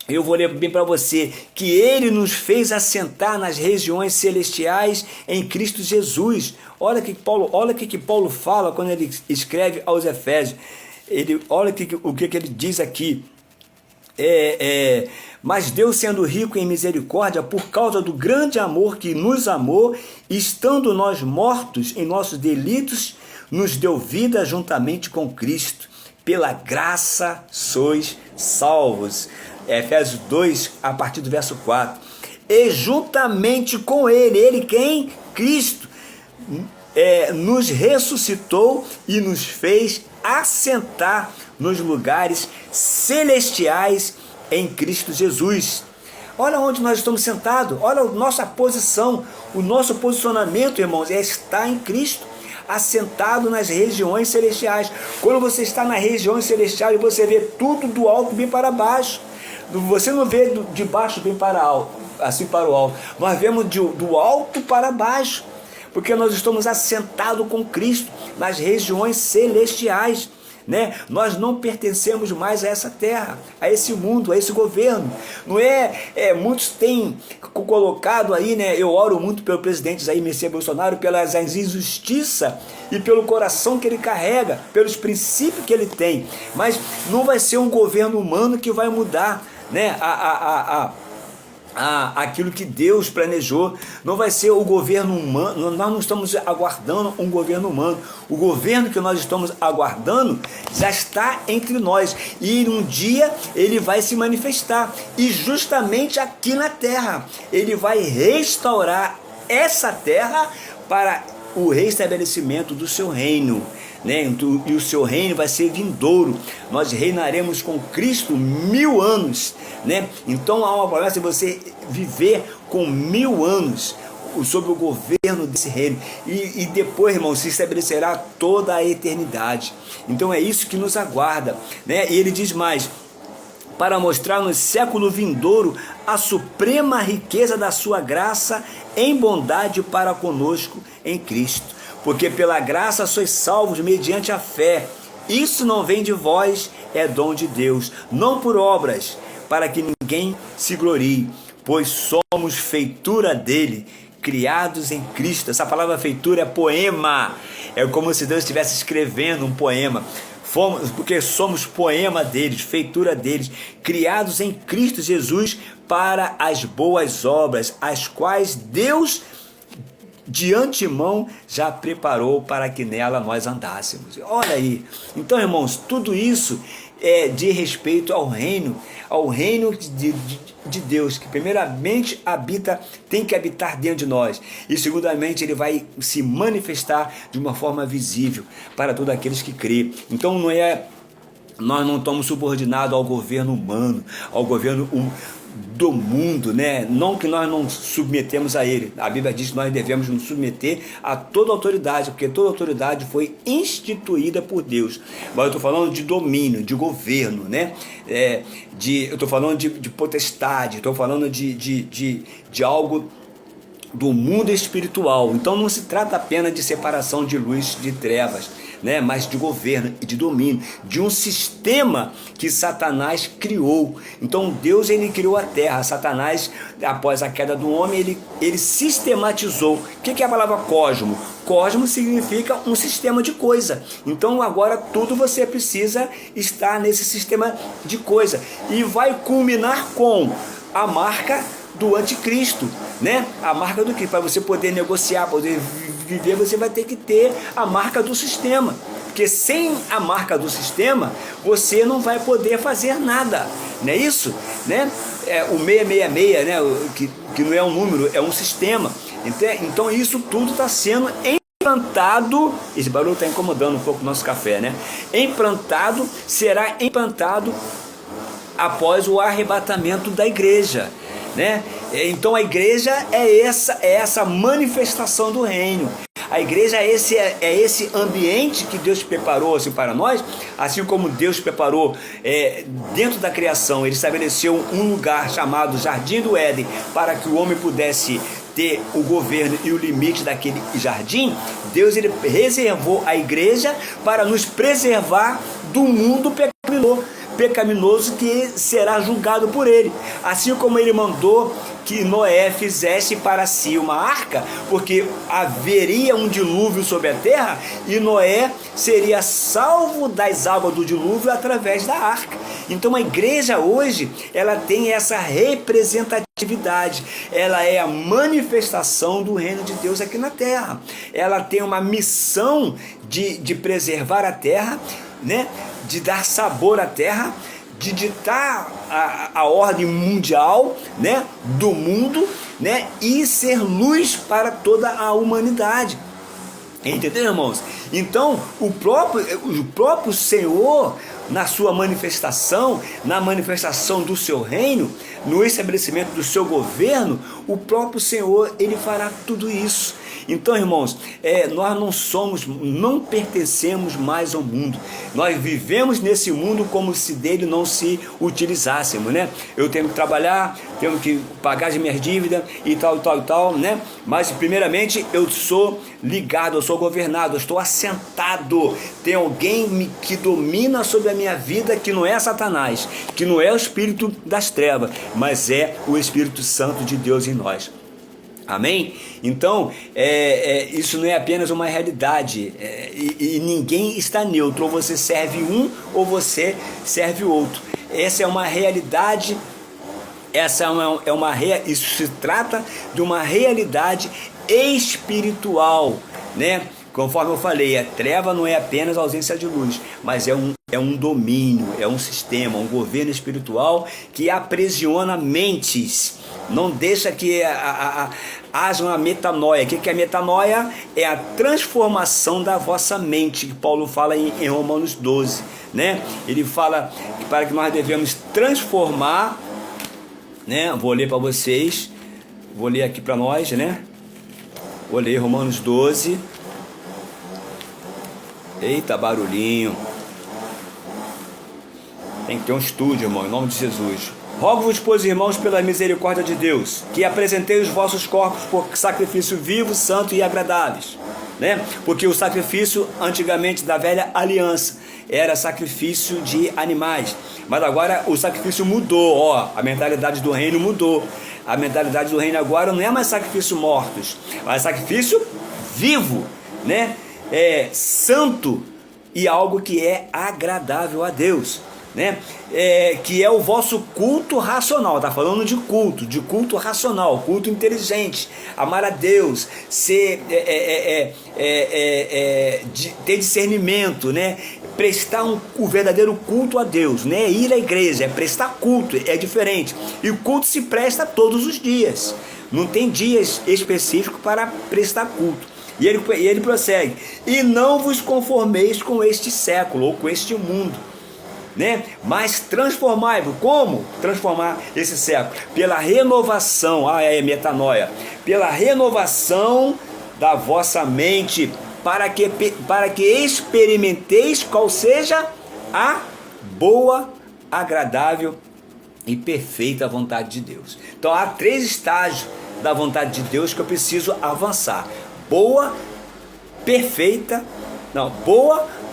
eu vou ler bem para você, que ele nos fez assentar nas regiões celestiais em Cristo Jesus. Olha que Paulo fala quando ele escreve aos Efésios. Olha o que ele diz aqui. Mas Deus, sendo rico em misericórdia, por causa do grande amor que nos amou, estando nós mortos em nossos delitos, nos deu vida juntamente com Cristo. Pela graça sois salvos. Efésios 2, a partir do verso 4. E juntamente com ele quem? Cristo, nos ressuscitou e nos fez assentar nos lugares celestiais em Cristo Jesus. Olha onde nós estamos sentados, olha a nossa posição, o nosso posicionamento, irmãos, está em Cristo, assentado nas regiões celestiais. Quando você está na região celestial e você vê tudo do alto bem para baixo, você não vê de baixo bem para alto, assim para o alto, nós vemos do alto para baixo, porque nós estamos assentados com Cristo nas regiões celestiais, né? Nós não pertencemos mais a essa terra, a esse mundo, a esse governo. Não muitos têm colocado aí, né? Eu oro muito pelo presidente Jair Messias Bolsonaro, pelas injustiças e pelo coração que ele carrega, pelos princípios que ele tem, mas não vai ser um governo humano que vai mudar, né, aquilo que Deus planejou. Não vai ser o governo humano. Nós não estamos aguardando um governo humano. O governo que nós estamos aguardando já está entre nós, e um dia ele vai se manifestar, e justamente aqui na terra ele vai restaurar essa terra para o restabelecimento do seu reino, né? E o seu reino vai ser vindouro. Nós reinaremos com Cristo 1000 anos, né? Então há uma promessa de você viver com 1000 anos sob o governo desse reino, e depois, irmão, se estabelecerá toda a eternidade. Então é isso que nos aguarda, né? E ele diz mais: para mostrar no século vindouro a suprema riqueza da sua graça em bondade para conosco em Cristo. Porque pela graça sois salvos mediante a fé. Isso não vem de vós, é dom de Deus, não por obras, para que ninguém se glorie, pois somos feitura dele, criados em Cristo. Essa palavra feitura é poema, é como se Deus estivesse escrevendo um poema. Porque somos poema deles, feitura deles, criados em Cristo Jesus para as boas obras, as quais Deus de antemão já preparou para que nela nós andássemos. Olha aí. Então, irmãos, tudo isso é de respeito ao reino de Deus, que primeiramente tem que habitar dentro de nós, e segundamente ele vai se manifestar de uma forma visível para todos aqueles que crêem. Então nós não estamos subordinados ao governo humano, ao governo do mundo, né? Não que nós não submetemos a ele. A Bíblia diz que nós devemos nos submeter a toda autoridade, porque toda autoridade foi instituída por Deus. Mas eu estou falando de domínio, de governo, né? Eu estou falando de potestade, estou falando de algo do mundo espiritual. Então não se trata apenas de separação de luz de trevas, né? Mas de governo e de domínio, de um sistema que Satanás criou. Então Deus, ele criou a terra. Satanás, após a queda do homem, ele sistematizou. O que é a palavra cosmo? Cosmo significa um sistema de coisa. Então agora tudo você precisa estar nesse sistema de coisa, e vai culminar com a marca do anticristo, né? A marca do que? Para você poder negociar, poder viver, você vai ter que ter a marca do sistema, porque sem a marca do sistema você não vai poder fazer nada, não é isso, né? O 666, né? Que não é um número, é um sistema. Então isso tudo está sendo implantado. Esse barulho está incomodando um pouco o nosso café, né? Será implantado após o arrebatamento da igreja, né? Então a igreja é essa manifestação do reino. A igreja é esse ambiente que Deus preparou assim para nós, assim como Deus preparou dentro da criação. Ele estabeleceu um lugar chamado Jardim do Éden para que o homem pudesse ter o governo e o limite daquele jardim. Deus, ele reservou a igreja para nos preservar do mundo pecaminoso, pecaminoso que será julgado por ele. Assim como ele mandou que Noé fizesse para si uma arca, porque haveria um dilúvio sobre a terra e Noé seria salvo das águas do dilúvio através da arca. Então a igreja hoje, ela tem essa representatividade, ela é a manifestação do reino de Deus aqui na terra. Ela tem uma missão de preservar a terra, né? De dar sabor à terra, de ditar a ordem mundial, né, do mundo, né, e ser luz para toda a humanidade. Entendeu, irmãos? Então, o próprio Senhor, na sua manifestação, na manifestação do seu reino, no estabelecimento do seu governo, o próprio Senhor, ele fará tudo isso. Então, irmãos, nós não pertencemos mais ao mundo. Nós vivemos nesse mundo como se dele não se utilizássemos, né? Eu tenho que trabalhar, tenho que pagar as minhas dívidas e tal, né? Mas, primeiramente, eu sou ligado, eu sou governado, eu estou assentado. Tem alguém que domina sobre a minha vida, que não é Satanás, que não é o espírito das trevas, mas é o Espírito Santo de Deus em nós. Amém? Então, isso não é apenas uma realidade, e ninguém está neutro, ou você serve um ou você serve o outro. Essa é uma realidade, isso se trata de uma realidade espiritual, né? Conforme eu falei, a treva não é apenas a ausência de luz, mas é um domínio, é um sistema, um governo espiritual que aprisiona mentes, não deixa que haja uma metanoia. O que é metanoia? É a transformação da vossa mente, que Paulo fala em Romanos 12, né? Ele fala que para que nós devemos transformar, né? Vou ler para vocês, vou ler aqui para nós, né? Vou ler Romanos 12. Eita, barulhinho. Tem que ter um estúdio, irmão, em nome de Jesus. Rogo-vos, pois, irmãos, pela misericórdia de Deus, que apresentei os vossos corpos por sacrifício vivo, santo e agradáveis, né? Porque o sacrifício antigamente da velha aliança era sacrifício de animais, mas agora o sacrifício mudou, ó, a mentalidade do reino mudou. A mentalidade do reino agora não é mais sacrifício mortos, mas sacrifício vivo, né? Santo e algo que é agradável a Deus, né? Que é o vosso culto racional. Está falando de culto racional, culto inteligente, amar a Deus, ter discernimento, né? Prestar o verdadeiro culto a Deus, né? Ir à igreja, é prestar culto, é diferente. E o culto se presta todos os dias, não tem dias específicos para prestar culto. E ele prossegue: e não vos conformeis com este século, ou com este mundo, né? Mas transformai-vos. Como transformar esse século? Pela renovação, metanoia, pela renovação da vossa mente, para que experimenteis qual seja a boa, agradável e perfeita vontade de Deus. Então há 3 estágios da vontade de Deus que eu preciso avançar: boa,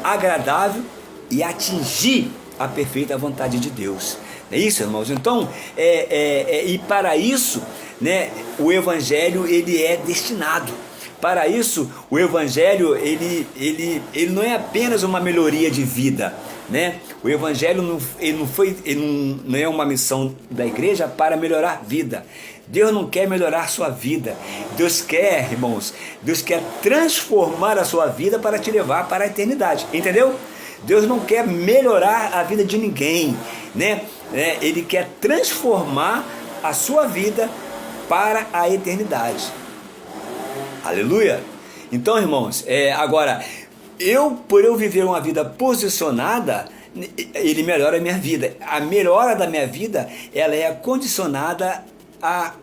agradável e atingir a perfeita vontade de Deus. É isso, irmãos? Então, e para isso, né, o Evangelho ele é destinado. Para isso, o Evangelho ele não é apenas uma melhoria de vida, né? O Evangelho não é uma missão da igreja para melhorar vida. Deus não quer melhorar sua vida. Deus quer, irmãos, Deus quer transformar a sua vida para te levar para a eternidade. Entendeu? Deus não quer melhorar a vida de ninguém, né? Ele quer transformar a sua vida para a eternidade. Aleluia! Então, irmãos, agora, por eu viver uma vida posicionada, ele melhora a minha vida. A melhora da minha vida, ela é condicionada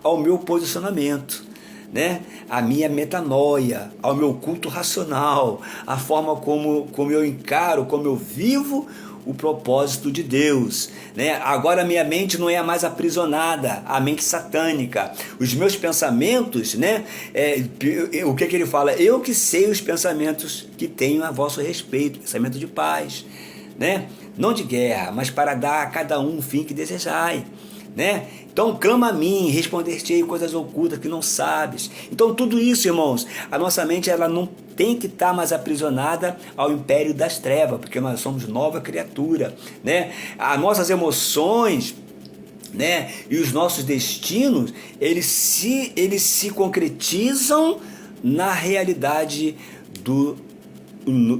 ao meu posicionamento, né? A minha metanoia, ao meu culto racional, a forma como eu encaro, como eu vivo o propósito de Deus, né? Agora minha mente não é mais aprisionada, a mente satânica. Os meus pensamentos, né? O que ele fala? Eu que sei os pensamentos que tenho a vosso respeito, pensamento de paz, né? não de guerra, mas para dar a cada um o fim que desejai, né? Então clama a mim, responder-te-ei coisas ocultas que não sabes. Então tudo isso, irmãos, a nossa mente ela não tem que estar mais aprisionada ao império das trevas, porque nós somos nova criatura, né? As nossas emoções, né, e os nossos destinos, eles se concretizam na realidade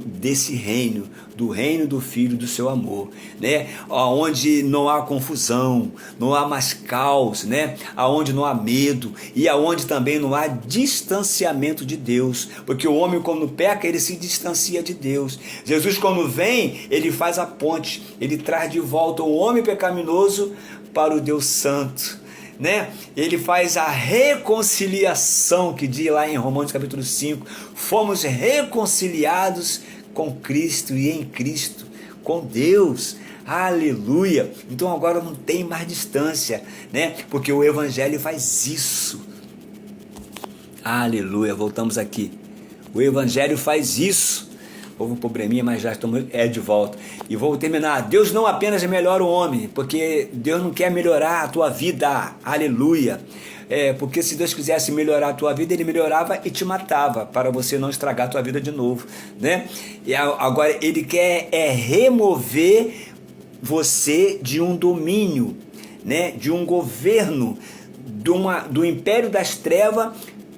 desse reino, do reino do Filho do seu amor, né? Onde não há confusão, não há mais caos, né? Aonde não há medo e aonde também não há distanciamento de Deus, porque o homem quando peca ele se distancia de Deus. Jesus quando vem ele faz a ponte, ele traz de volta o homem pecaminoso para o Deus Santo, né? Ele faz a reconciliação, que diz lá em Romanos capítulo 5, fomos reconciliados com Cristo e em Cristo, com Deus, aleluia. Então agora não tem mais distância, né? Porque o Evangelho faz isso, aleluia. Voltamos aqui, o Evangelho faz isso. Houve um probleminha, mas já estamos de volta. E vou terminar. Deus não apenas melhora o homem, porque Deus não quer melhorar a tua vida, aleluia. Porque se Deus quisesse melhorar a tua vida, Ele melhorava e te matava, para você não estragar a tua vida de novo, né? E agora Ele quer remover você de um domínio, né? De um governo, do império das trevas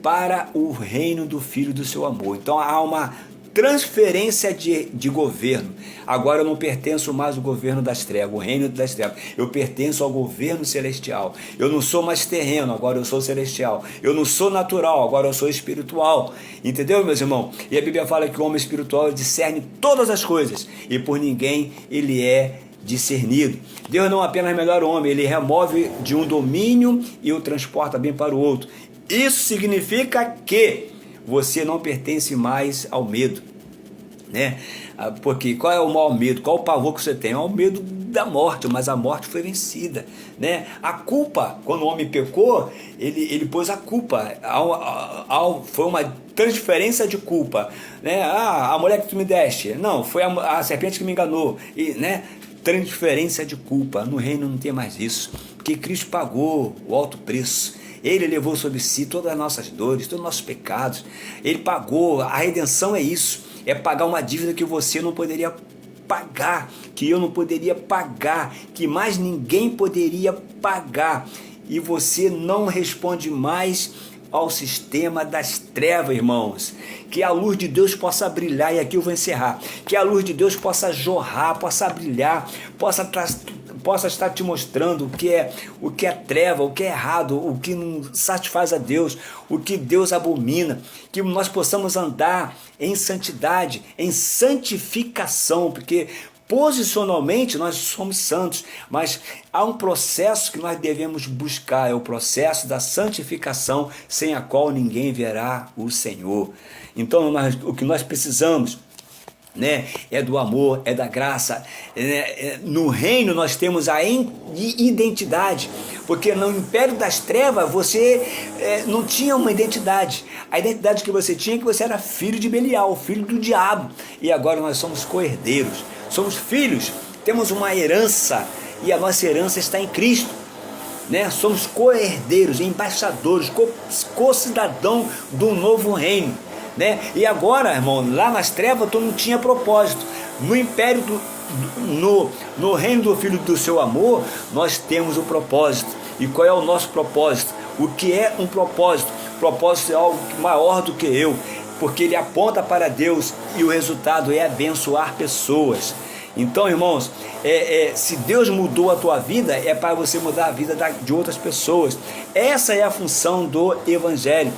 para o reino do Filho do seu amor. Então há uma transferência de governo. Agora eu não pertenço mais ao governo das trevas, o reino das trevas. Eu pertenço ao governo celestial. Eu não sou mais terreno, agora eu sou celestial. Eu não sou natural, agora eu sou espiritual. Entendeu, meus irmãos? E a Bíblia fala que o homem espiritual discerne todas as coisas e por ninguém ele é discernido. Deus não apenas melhora o homem, ele remove de um domínio e o transporta bem para o outro. Isso significa que você não pertence mais ao medo, né? Porque qual é o maior medo? Qual o pavor que você tem? É o medo da morte, mas a morte foi vencida, né? A culpa, quando o homem pecou, ele pôs a culpa, foi uma transferência de culpa, né? A mulher que tu me deste, não, foi a serpente que me enganou, e, né? Transferência de culpa. No reino não tem mais isso, porque Cristo pagou o alto preço. Ele levou sobre si todas as nossas dores, todos os nossos pecados. Ele pagou. A redenção é isso. É pagar uma dívida que você não poderia pagar, que eu não poderia pagar, que mais ninguém poderia pagar. E você não responde mais ao sistema das trevas, irmãos. Que a luz de Deus possa brilhar, e aqui eu vou encerrar. Que a luz de Deus possa jorrar, possa brilhar, possa estar te mostrando o que é treva, o que é errado, o que não satisfaz a Deus, o que Deus abomina, que nós possamos andar em santidade, em santificação, porque posicionalmente nós somos santos, mas há um processo que nós devemos buscar, é o processo da santificação, sem a qual ninguém verá o Senhor. Então o que nós precisamos, né, é do amor, é da graça, né? No reino nós temos a identidade, porque no império das trevas você não tinha uma identidade. A identidade que você tinha é que você era filho de Belial, filho do diabo, e agora nós somos co-herdeiros, somos filhos, temos uma herança, e a nossa herança está em Cristo, né? Somos co-herdeiros, embaixadores, co-cidadão do novo reino, né? E agora, irmão, lá nas trevas tu não tinha propósito. No império no reino do Filho do seu amor, nós temos o propósito. E qual é o nosso propósito? O que é um propósito? Propósito é algo maior do que eu, porque ele aponta para Deus e o resultado é abençoar pessoas. Então, irmãos, se Deus mudou a tua vida, é para você mudar a vida de outras pessoas. Essa é a função do Evangelho.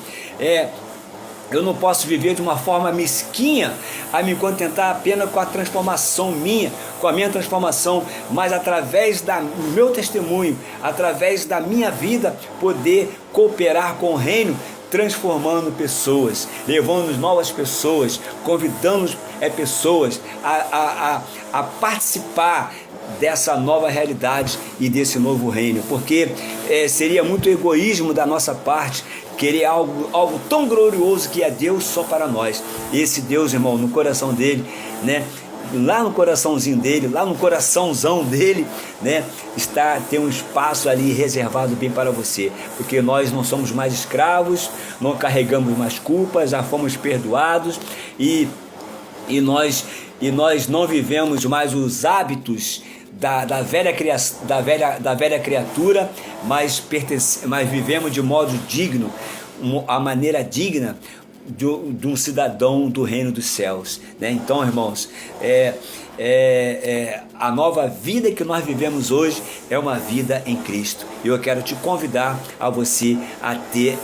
Eu não posso viver de uma forma mesquinha, a me contentar apenas com a transformação minha, com a minha transformação, mas através do meu testemunho, através da minha vida, poder cooperar com o reino, transformando pessoas, levando novas pessoas, convidando pessoas a participar dessa nova realidade e desse novo reino, porque seria muito egoísmo da nossa parte querer algo tão glorioso que é Deus só para nós. Esse Deus, irmão, no coração dele, né, lá no coraçãozinho dele, lá no coraçãozão dele, né, tem um espaço ali reservado bem para você, porque nós não somos mais escravos, não carregamos mais culpas, já fomos perdoados e nós não vivemos mais os hábitos da velha criatura, mas vivemos de modo digno, a maneira digna de um cidadão do reino dos céus, né? Então, irmãos, a nova vida que nós vivemos hoje é uma vida em Cristo. E eu quero te convidar a você a ter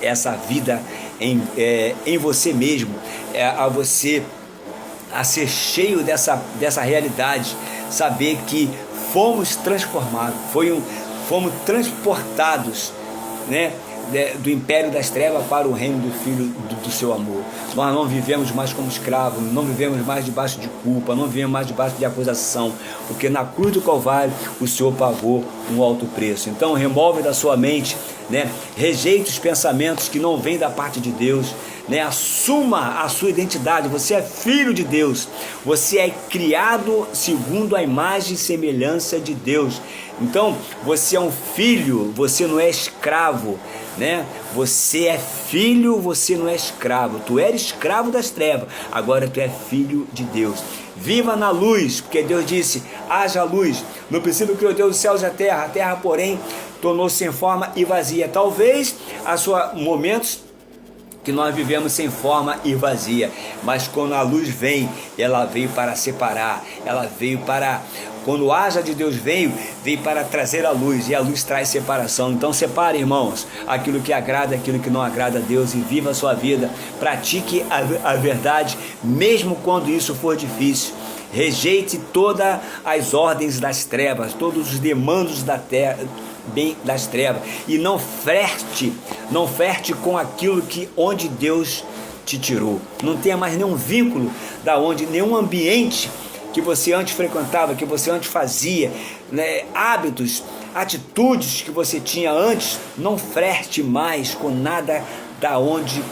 essa vida em você mesmo, a você a ser cheio dessa realidade, saber que fomos transformados, fomos transportados, né, do império das trevas para o reino do Filho do seu amor. Nós não vivemos mais como escravos, não vivemos mais debaixo de culpa, não vivemos mais debaixo de acusação, porque na cruz do Calvário o Senhor pagou um alto preço. Então remove da sua mente, né, rejeite os pensamentos que não vêm da parte de Deus, né, assuma a sua identidade. Você é filho de Deus, você é criado segundo a imagem e semelhança de Deus. Então você é um filho, você não é escravo, né? Você é filho, você não é escravo. Tu eres escravo das trevas, agora tu é filho de Deus. Viva na luz, porque Deus disse: haja luz. No princípio criou Deus os céus e a terra porém tornou-se sem forma e vazia. Talvez momentos que nós vivemos sem forma e vazia, mas quando a luz vem, ela veio para separar, quando a haja de Deus veio para trazer a luz, e a luz traz separação. Então separe, irmãos, aquilo que agrada, aquilo que não agrada a Deus, e viva a sua vida, pratique a verdade, mesmo quando isso for difícil. Rejeite todas as ordens das trevas, todos os demandos das trevas, e não flerte com aquilo onde Deus te tirou. Não tenha mais nenhum vínculo nenhum ambiente que você antes frequentava, que você antes fazia, né, hábitos, atitudes que você tinha antes. Não flerte mais com nada da onde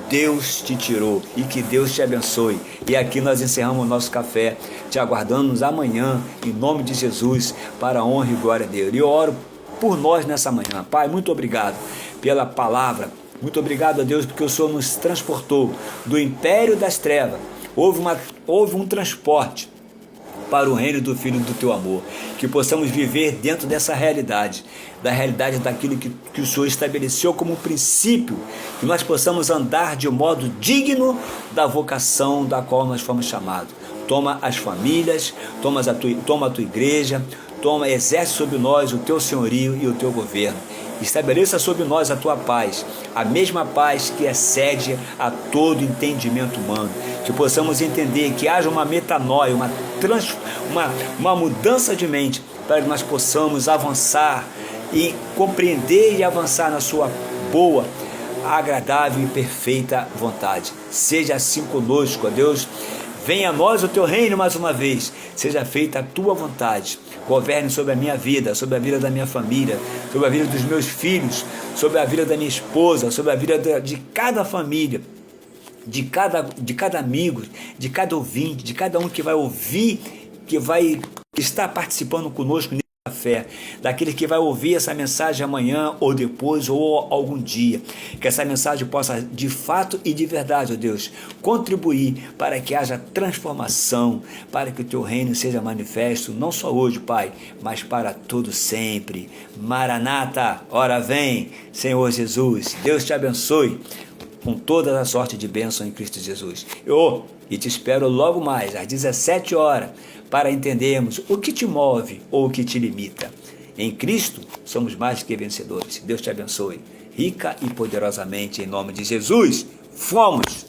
Deus te tirou, e que Deus te abençoe. E aqui nós encerramos o nosso café, te aguardamos amanhã, em nome de Jesus, para a honra e glória a Deus. E eu oro por nós nessa manhã. Pai, muito obrigado pela palavra, muito obrigado a Deus, porque o Senhor nos transportou do império das trevas. Houve um transporte para o reino do Filho do teu amor, que possamos viver dentro dessa realidade, da realidade daquilo que o Senhor estabeleceu como princípio, que nós possamos andar de modo digno da vocação da qual nós fomos chamados. Toma as famílias, toma a tua igreja, exerce sobre nós o teu senhorio e o teu governo. Estabeleça sobre nós a tua paz, a mesma paz que excede a todo entendimento humano. Que possamos entender, que haja uma metanoia, uma mudança de mente, para que nós possamos avançar e compreender e avançar na sua boa, agradável e perfeita vontade. Seja assim conosco, ó Deus. Venha a nós o teu reino mais uma vez, seja feita a tua vontade, governe sobre a minha vida, sobre a vida da minha família, sobre a vida dos meus filhos, sobre a vida da minha esposa, sobre a vida de cada família, de cada amigo, de cada ouvinte, de cada um que vai ouvir, que vai estar participando conosco nessa fé, daquele que vai ouvir essa mensagem amanhã ou depois ou algum dia, que essa mensagem possa de fato e de verdade, ó Deus, contribuir para que haja transformação, para que o teu reino seja manifesto, não só hoje, Pai, mas para todo sempre. Maranata, ora vem, Senhor Jesus. Deus te abençoe com toda a sorte de bênção em Cristo Jesus. E te espero logo mais, às 17 horas, para entendermos o que te move ou o que te limita. Em Cristo, somos mais que vencedores. Deus te abençoe, rica e poderosamente, em nome de Jesus. Fomos!